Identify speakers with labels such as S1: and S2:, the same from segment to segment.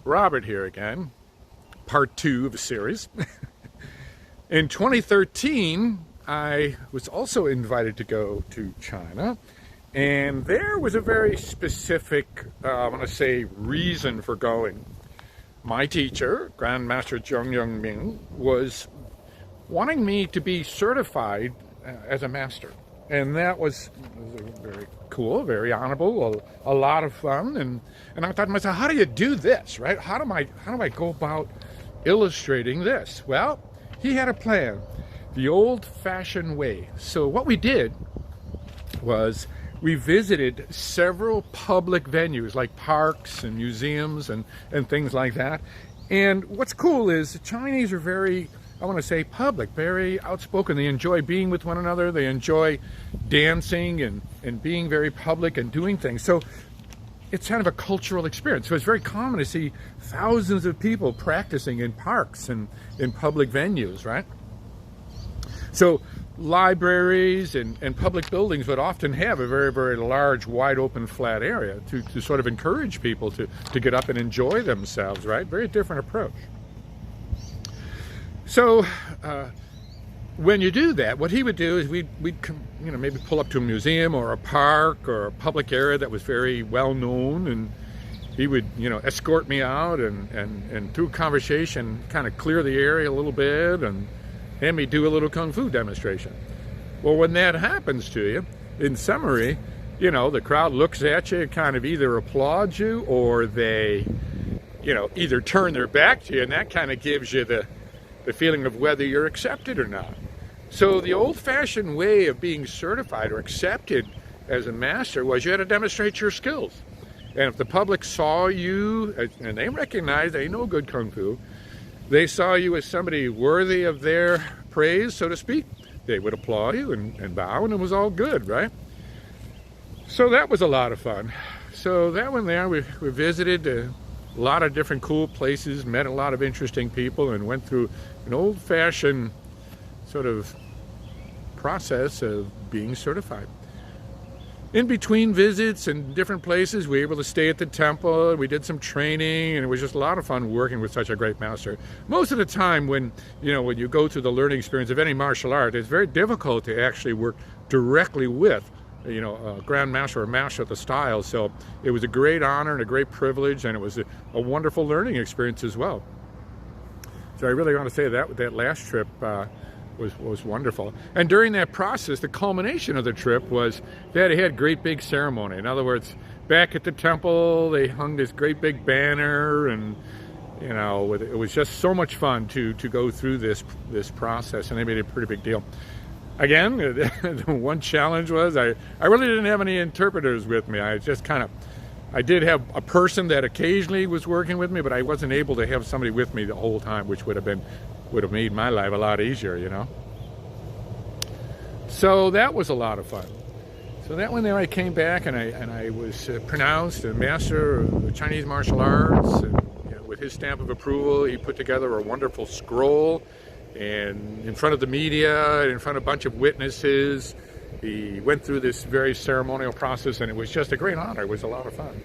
S1: Robert here again, part 2 of a series. In 2013, I was also invited to go to China, and there was a very specific, I want to say, reason for going. My teacher, Grandmaster Zheng Yongming, was wanting me to be certified as a master. And that was very cool, very honorable, a lot of fun. And I thought to myself, how do you do this, right? How do I go about illustrating this? Well, he had a plan, the old-fashioned way. So what we did was we visited several public venues like parks and museums and things like that. And what's cool is the Chinese are very, I want to say, public, very outspoken. They enjoy being with one another. They enjoy dancing and being very public and doing things. So it's kind of a cultural experience. So it's very common to see thousands of people practicing in parks and in public venues, right? So libraries and public buildings would often have a very, very large, wide open, flat area to sort of encourage people to get up and enjoy themselves, right? Very different approach. So when you do that, what he would do is we'd maybe pull up to a museum or a park or a public area that was very well known, and he would escort me out and through conversation kind of clear the area a little bit and have me do a little kung fu demonstration. Well, when that happens to you, in summary, the crowd looks at you and kind of either applauds you or they either turn their back to you, and that kind of gives you the feeling of whether you're accepted or not. So the old-fashioned way of being certified or accepted as a master was you had to demonstrate your skills. And if the public saw you, and they recognize they know good kung fu, they saw you as somebody worthy of their praise, so to speak, they would applaud you and bow, and it was all good, right? So that was a lot of fun. So that one there, we visited a lot of different cool places, met a lot of interesting people, and went through an old-fashioned sort of process of being certified. In between visits and different places, we were able to stay at the temple. We did some training, and it was just a lot of fun working with such a great master. Most of the time when you go through the learning experience of any martial art, it's very difficult to actually work directly with a grandmaster or master of the style. So it was a great honor and a great privilege, and it was a wonderful learning experience as well. So I really want to say that last trip was wonderful. And during that process, the culmination of the trip was they had a great big ceremony. In other words, back at the temple, they hung this great big banner, and it was just so much fun to go through this process, and they made a pretty big deal. Again, the one challenge was I really didn't have any interpreters with me. I did have a person that occasionally was working with me, but I wasn't able to have somebody with me the whole time, which would have made my life a lot easier, So that was a lot of fun. So that one there, I came back and I was pronounced a master of Chinese martial arts, and with his stamp of approval, he put together a wonderful scroll. And in front of the media, in front of a bunch of witnesses, he went through this very ceremonial process, and it was just a great honor. It was a lot of fun.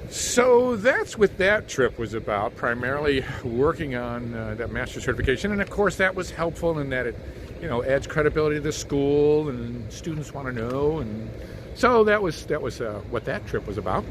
S1: So that's what that trip was about, primarily working on that master certification. And of course, that was helpful in that it, adds credibility to the school, and students want to know. And so that was what that trip was about.